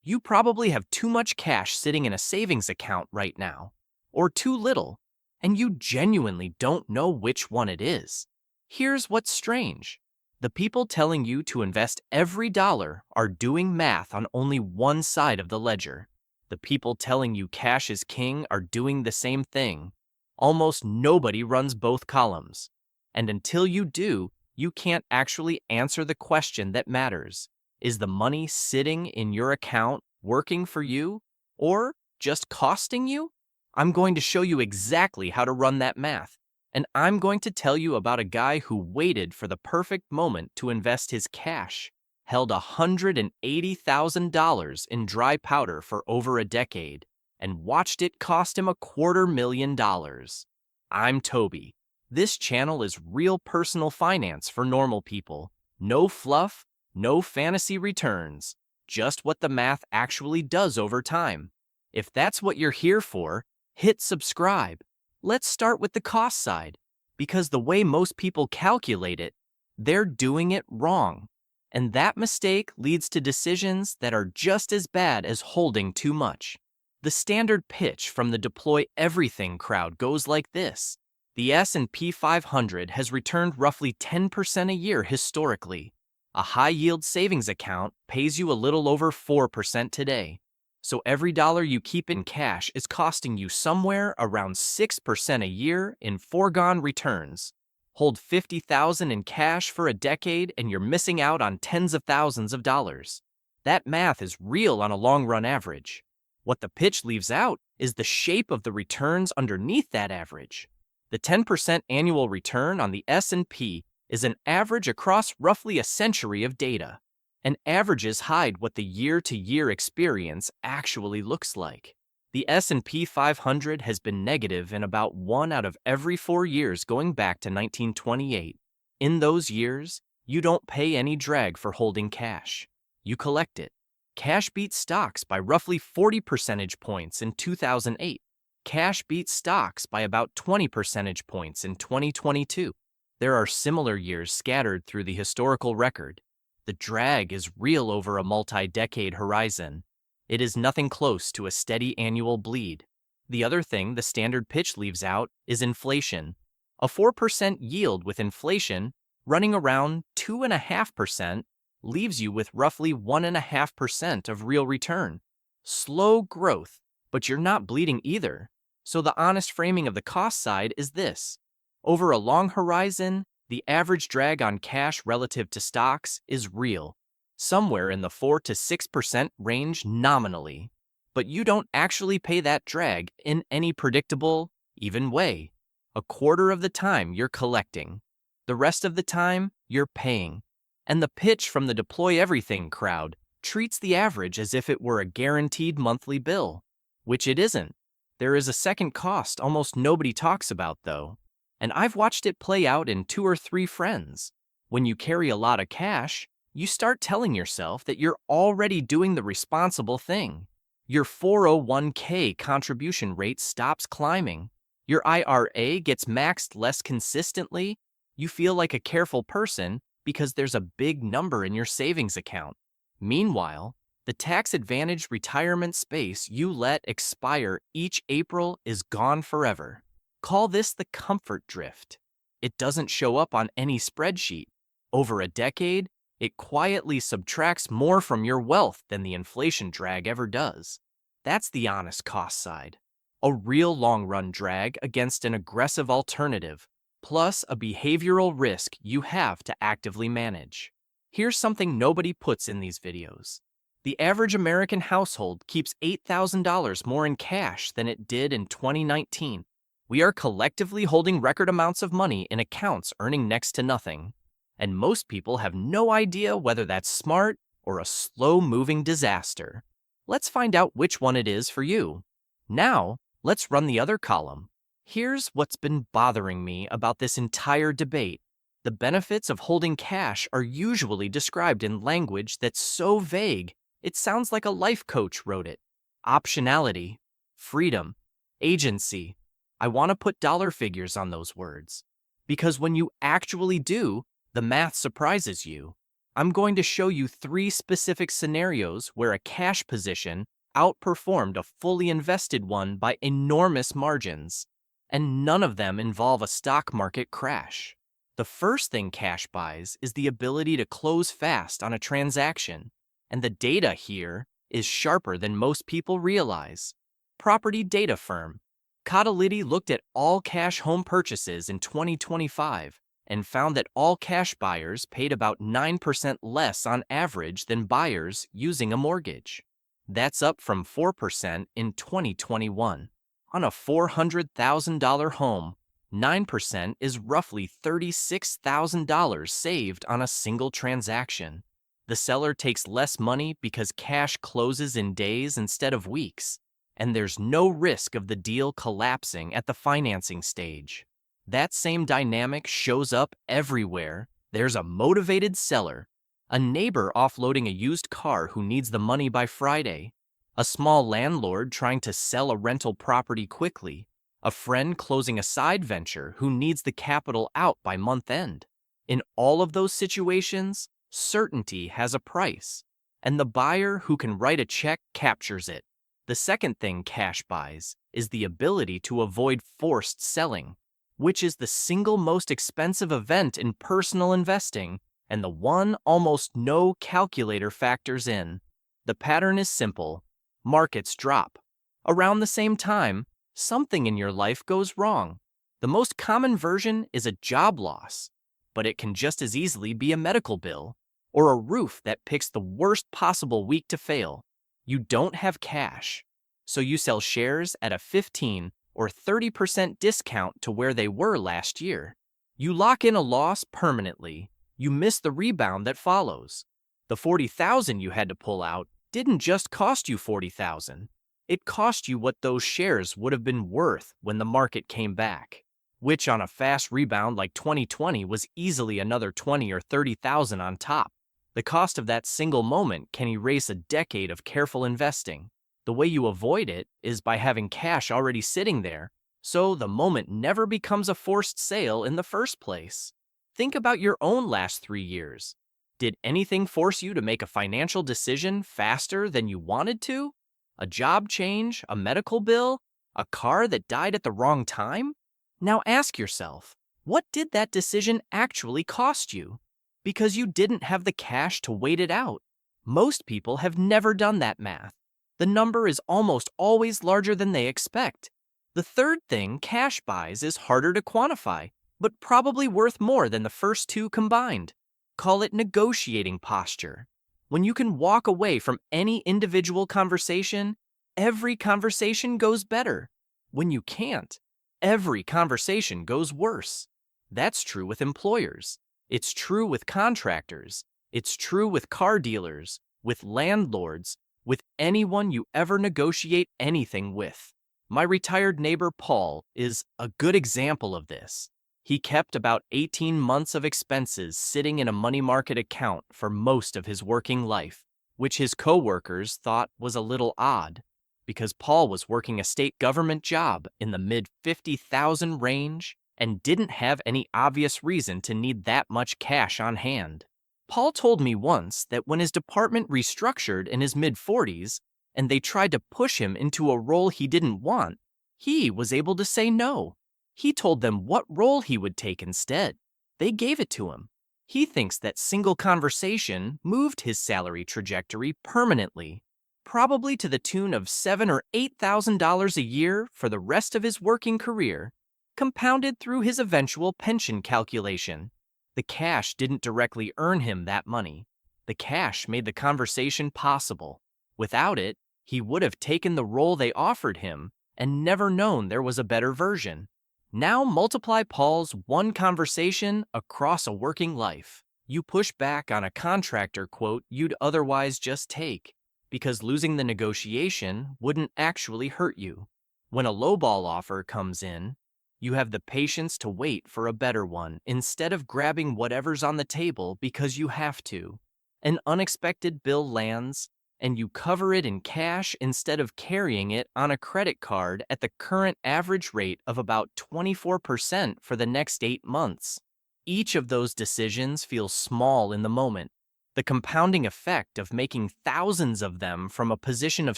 You probably have too much cash sitting in a savings account right now, or too little, and you genuinely don't know which one it is. Here's what's strange. The people telling you to invest every dollar are doing math on only one side of the ledger. The people telling you cash is king are doing the same thing. Almost nobody runs both columns. And until you do, you can't actually answer the question that matters. Is the money sitting in your account working for you or just costing you? I'm going to show you exactly how to run that math. And I'm going to tell you about a guy who waited for the perfect moment to invest his cash, held $180,000 in dry powder for over a decade, and watched it cost him $250,000. I'm Toby. This channel is real personal finance for normal people. No fluff, no fantasy returns, just what the math actually does over time. If that's what you're here for, hit subscribe. Let's start with the cost side, because the way most people calculate it, they're doing it wrong. And that mistake leads to decisions that are just as bad as holding too much. The standard pitch from the deploy everything crowd goes like this. The S&P 500 has returned roughly 10% a year historically. A high-yield savings account pays you a little over 4% today. So every dollar you keep in cash is costing you somewhere around 6% a year in foregone returns. Hold $50,000 in cash for a decade and you're missing out on tens of thousands of dollars. That math is real on a long-run average. What the pitch leaves out is the shape of the returns underneath that average. The 10% annual return on the S&P is an average across roughly a century of data. And averages hide what the year-to-year experience actually looks like. The S&P 500 has been negative in about 1 out of every 4 years going back to 1928. In those years, you don't pay any drag for holding cash. You collect it. Cash beats stocks by roughly 40 percentage points in 2008. Cash beats stocks by about 20 percentage points in 2022. There are similar years scattered through the historical record. The drag is real over a multi-decade horizon. It is nothing close to a steady annual bleed. The other thing the standard pitch leaves out is inflation. A 4% yield with inflation running around 2.5% leaves you with roughly 1.5% of real return. Slow growth, but you're not bleeding either. So the honest framing of the cost side is this. Over a long horizon, the average drag on cash relative to stocks is real, somewhere in the 4 to 6% range nominally. But you don't actually pay that drag in any predictable, even way. A quarter of the time you're collecting. The rest of the time you're paying. And the pitch from the deploy everything crowd treats the average as if it were a guaranteed monthly bill, which it isn't. There is a second cost almost nobody talks about though. And I've watched it play out in 2 or 3 friends. When you carry a lot of cash, you start telling yourself that you're already doing the responsible thing. Your 401k contribution rate stops climbing. Your IRA gets maxed less consistently. You feel like a careful person because there's a big number in your savings account. Meanwhile, the tax-advantaged retirement space you let expire each April is gone forever. Call this the comfort drift. It doesn't show up on any spreadsheet. Over a decade, it quietly subtracts more from your wealth than the inflation drag ever does. That's the honest cost side. A real long-run drag against an aggressive alternative, plus a behavioral risk you have to actively manage. Here's something nobody puts in these videos. The average American household keeps $8,000 more in cash than it did in 2019. We are collectively holding record amounts of money in accounts earning next to nothing. And most people have no idea whether that's smart or a slow-moving disaster. Let's find out which one it is for you. Now, let's run the other column. Here's what's been bothering me about this entire debate. The benefits of holding cash are usually described in language that's so vague, it sounds like a life coach wrote it. Optionality, freedom, agency. I want to put dollar figures on those words. Because when you actually do, the math surprises you. I'm going to show you 3 specific scenarios where a cash position outperformed a fully invested one by enormous margins, and none of them involve a stock market crash. The first thing cash buys is the ability to close fast on a transaction, and the data here is sharper than most people realize. Property data firm Cotality looked at all cash home purchases in 2025 and found that all cash buyers paid about 9% less on average than buyers using a mortgage. That's up from 4% in 2021. On a $400,000 home, 9% is roughly $36,000 saved on a single transaction. The seller takes less money because cash closes in days instead of weeks, and there's no risk of the deal collapsing at the financing stage. That same dynamic shows up everywhere. There's a motivated seller, a neighbor offloading a used car who needs the money by Friday, a small landlord trying to sell a rental property quickly, a friend closing a side venture who needs the capital out by month end. In all of those situations, certainty has a price, and the buyer who can write a check captures it. The second thing cash buys is the ability to avoid forced selling, which is the single most expensive event in personal investing and the one almost no calculator factors in. The pattern is simple. Markets drop. Around the same time, something in your life goes wrong. The most common version is a job loss, but it can just as easily be a medical bill or a roof that picks the worst possible week to fail. You don't have cash, so you sell shares at a 15 or 30% discount to where they were last year. You lock in a loss permanently. You miss the rebound that follows. The $40,000 you had to pull out didn't just cost you $40,000. It cost you what those shares would have been worth when the market came back, which on a fast rebound like 2020 was easily another $20,000 or $30,000 on top. The cost of that single moment can erase a decade of careful investing. The way you avoid it is by having cash already sitting there, so the moment never becomes a forced sale in the first place. Think about your own last 3 years. Did anything force you to make a financial decision faster than you wanted to? A job change, a medical bill, a car that died at the wrong time? Now ask yourself, what did that decision actually cost you? Because you didn't have the cash to wait it out. Most people have never done that math. The number is almost always larger than they expect. The third thing cash buys is harder to quantify, but probably worth more than the first two combined. Call it negotiating posture. When you can walk away from any individual conversation, every conversation goes better. When you can't, every conversation goes worse. That's true with employers. It's true with contractors. It's true with car dealers, with landlords, with anyone you ever negotiate anything with. My retired neighbor Paul is a good example of this. He kept about 18 months of expenses sitting in a money market account for most of his working life, which his coworkers thought was a little odd, because Paul was working a state government job in the mid-50,000 range and didn't have any obvious reason to need that much cash on hand. Paul told me once that when his department restructured in his mid-40s and they tried to push him into a role he didn't want, he was able to say no. He told them what role he would take instead. They gave it to him. He thinks that single conversation moved his salary trajectory permanently, probably to the tune of $7,000 or $8,000 a year for the rest of his working career, compounded through his eventual pension calculation. The cash didn't directly earn him that money. The cash made the conversation possible. Without it, he would have taken the role they offered him and never known there was a better version. Now multiply Paul's one conversation across a working life. You push back on a contractor quote you'd otherwise just take, because losing the negotiation wouldn't actually hurt you. When a lowball offer comes in, you have the patience to wait for a better one instead of grabbing whatever's on the table because you have to. An unexpected bill lands, and you cover it in cash instead of carrying it on a credit card at the current average rate of about 24% for the next 8 months. Each of those decisions feels small in the moment, The compounding effect of making thousands of them from a position of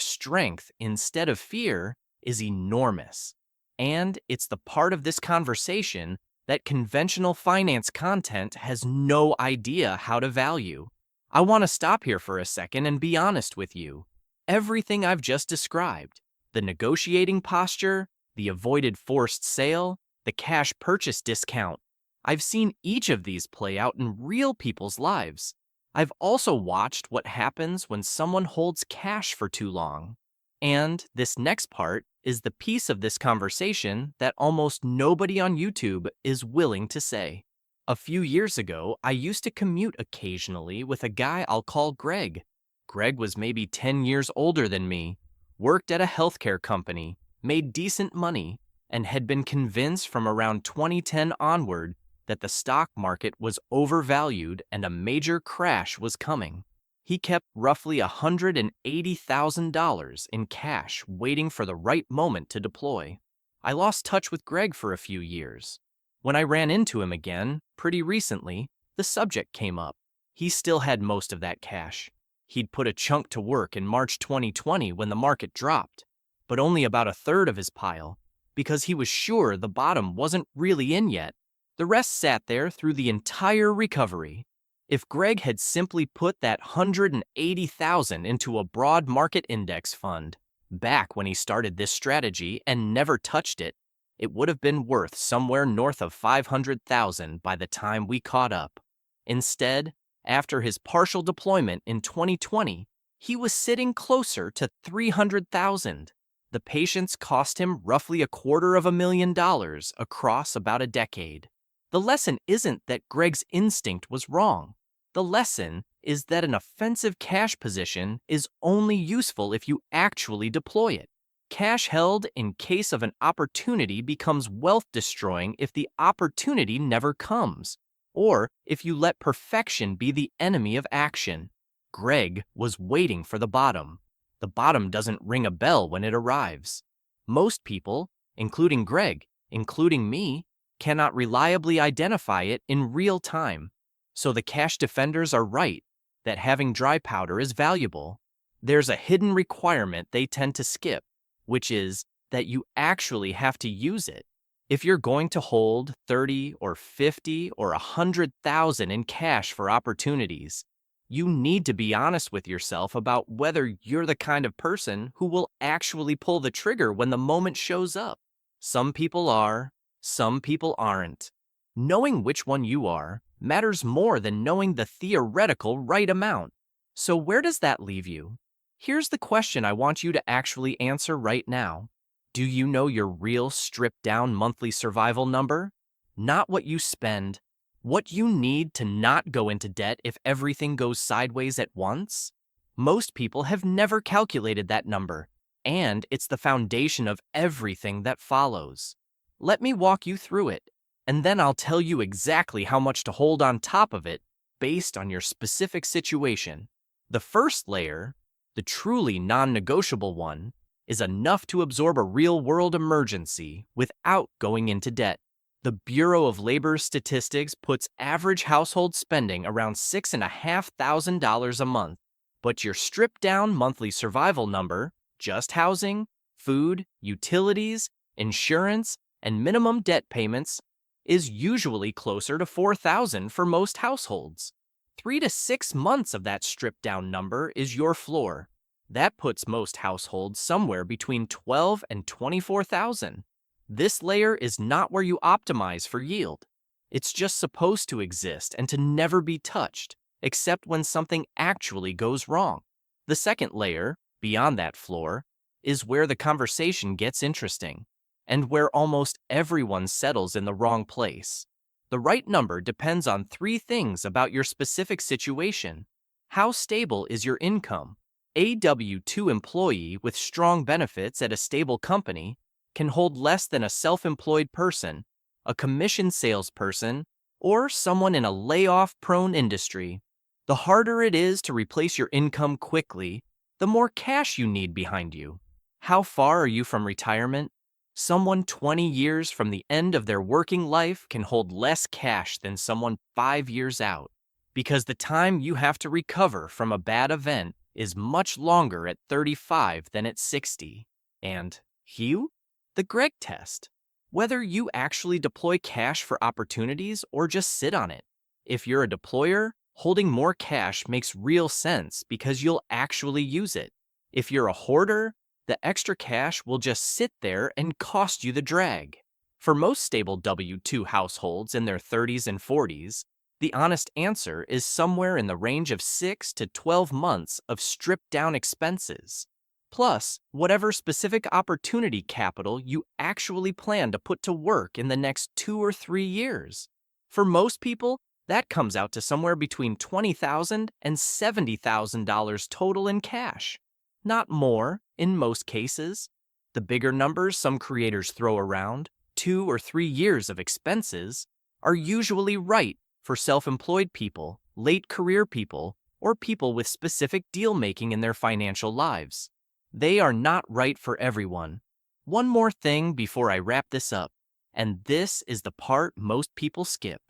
strength instead of fear is enormous. And it's the part of this conversation that conventional finance content has no idea how to value. I want to stop here for a second and be honest with you. Everything I've just described, the negotiating posture, the avoided forced sale, the cash purchase discount, I've seen each of these play out in real people's lives. I've also watched what happens when someone holds cash for too long. And this next part is the piece of this conversation that almost nobody on YouTube is willing to say. A few years ago, I used to commute occasionally with a guy I'll call Greg. Greg was maybe 10 years older than me, worked at a healthcare company, made decent money, and had been convinced from around 2010 onward that the stock market was overvalued and a major crash was coming. He kept roughly $180,000 in cash waiting for the right moment to deploy. I lost touch with Greg for a few years. When I ran into him again, pretty recently, the subject came up. He still had most of that cash. He'd put a chunk to work in March 2020 when the market dropped, but only about a third of his pile, because he was sure the bottom wasn't really in yet. The rest sat there through the entire recovery. If Greg had simply put that $180,000 into a broad market index fund back when he started this strategy and never touched it, it would have been worth somewhere north of $500,000 by the time we caught up. Instead, after his partial deployment in 2020, he was sitting closer to $300,000. The patience cost him roughly $250,000 across about a decade. The lesson isn't that Greg's instinct was wrong. The lesson is that an offensive cash position is only useful if you actually deploy it. Cash held in case of an opportunity becomes wealth-destroying if the opportunity never comes, or if you let perfection be the enemy of action. Greg was waiting for the bottom. The bottom doesn't ring a bell when it arrives. Most people, including Greg, including me, cannot reliably identify it in real time. So the cash defenders are right that having dry powder is valuable. There's a hidden requirement they tend to skip, which is that you actually have to use it. If you're going to hold 30 or 50 or 100,000 in cash for opportunities, you need to be honest with yourself about whether you're the kind of person who will actually pull the trigger when the moment shows up. Some people are, some people aren't. Knowing which one you are matters more than knowing the theoretical right amount. So where does that leave you? Here's the question I want you to actually answer right now. Do you know your real stripped-down monthly survival number? Not what you spend, what you need to not go into debt if everything goes sideways at once? Most people have never calculated that number, and it's the foundation of everything that follows. Let me walk you through it, and then I'll tell you exactly how much to hold on top of it based on your specific situation. The first layer, the truly non-negotiable one, is enough to absorb a real-world emergency without going into debt. The Bureau of Labor Statistics puts average household spending around $6,500 a month, but your stripped-down monthly survival number, just housing, food, utilities, insurance, and minimum debt payments, is usually closer to $4,000 for most households. 3 to 6 months of that stripped-down number is your floor. That puts most households somewhere between $12,000 and $24,000. This layer is not where you optimize for yield. It's just supposed to exist and to never be touched, except when something actually goes wrong. The second layer, beyond that floor, is where the conversation gets interesting, and where almost everyone settles in the wrong place. The right number depends on 3 things about your specific situation. How stable is your income? A W-2 employee with strong benefits at a stable company can hold less than a self-employed person, a commission salesperson, or someone in a layoff-prone industry. The harder it is to replace your income quickly, the more cash you need behind you. How far are you from retirement? Someone 20 years from the end of their working life can hold less cash than someone 5 years out. because the time you have to recover from a bad event is much longer at 35 than at 60. And Hugh? The Greg test. Whether you actually deploy cash for opportunities or just sit on it. If you're a deployer, holding more cash makes real sense because you'll actually use it. If you're a hoarder, the extra cash will just sit there and cost you the drag. For most stable W-2 households in their 30s and 40s, the honest answer is somewhere in the range of 6 to 12 months of stripped-down expenses, plus whatever specific opportunity capital you actually plan to put to work in the next 2 or 3 years. For most people, that comes out to somewhere between $20,000 and $70,000 total in cash. Not more, in most cases. The bigger numbers some creators throw around, 2 or 3 years of expenses, are usually right for self-employed people, late career people, or people with specific deal-making in their financial lives. They are not right for everyone. One more thing before I wrap this up, and this is the part most people skip.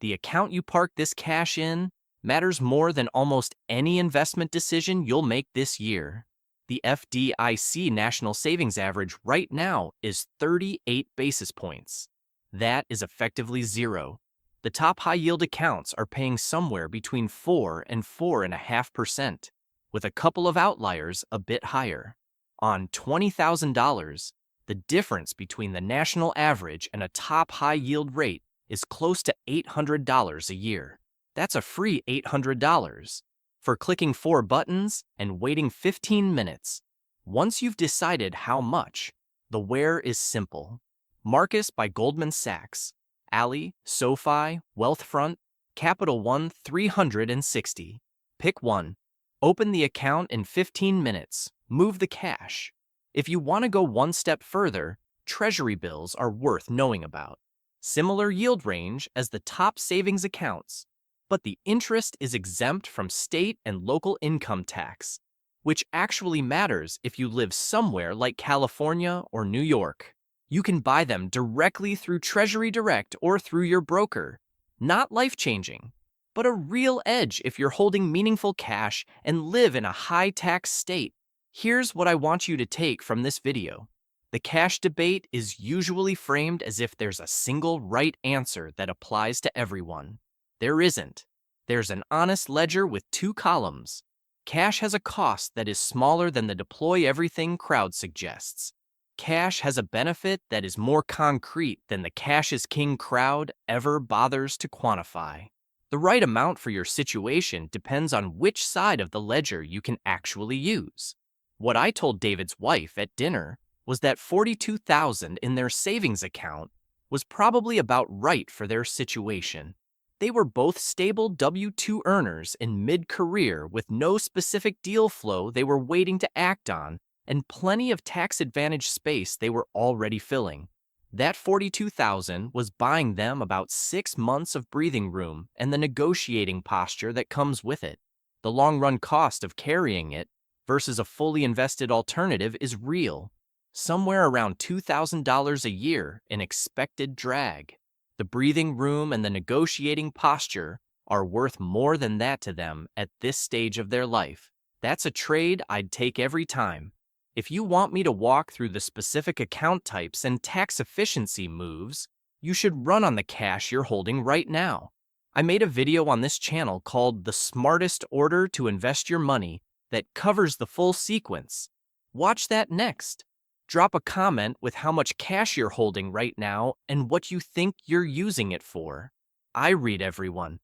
The account you park this cash in matters more than almost any investment decision you'll make this year. The FDIC National Savings Average right now is 38 basis points. That is effectively zero. The top high-yield accounts are paying somewhere between 4 and 4.5%, with a couple of outliers a bit higher. On $20,000, the difference between the national average and a top high-yield rate is close to $800 a year. That's a free $800 for clicking 4 buttons and waiting 15 minutes. Once you've decided how much, the where is simple. Marcus by Goldman Sachs, Ally, SoFi, Wealthfront, Capital One 360. Pick one. Open the account in 15 minutes. Move the cash. If you want to go one step further, Treasury bills are worth knowing about. Similar yield range as the top savings accounts, but the interest is exempt from state and local income tax, which actually matters if you live somewhere like California or New York. You can buy them directly through Treasury Direct or through your broker. Not life-changing, but a real edge if you're holding meaningful cash and live in a high-tax state. Here's what I want you to take from this video. The cash debate is usually framed as if there's a single right answer that applies to everyone. There isn't. There's an honest ledger with 2 columns. Cash has a cost that is smaller than the deploy everything crowd suggests. Cash has a benefit that is more concrete than the cash is king crowd ever bothers to quantify. The right amount for your situation depends on which side of the ledger you can actually use. What I told David's wife at dinner was that $42,000 in their savings account was probably about right for their situation. They were both stable W-2 earners in mid-career with no specific deal flow they were waiting to act on and plenty of tax-advantaged space they were already filling. That $42,000 was buying them about 6 months of breathing room and the negotiating posture that comes with it. The long-run cost of carrying it versus a fully invested alternative is real, somewhere around $2,000 a year in expected drag. The breathing room and the negotiating posture are worth more than that to them at this stage of their life. That's a trade I'd take every time. If you want me to walk through the specific account types and tax efficiency moves, you should run on the cash you're holding right now. I made a video on this channel called The Smartest Order to Invest Your Money that covers the full sequence. Watch that next. Drop a comment with how much cash you're holding right now and what you think you're using it for. I read everyone.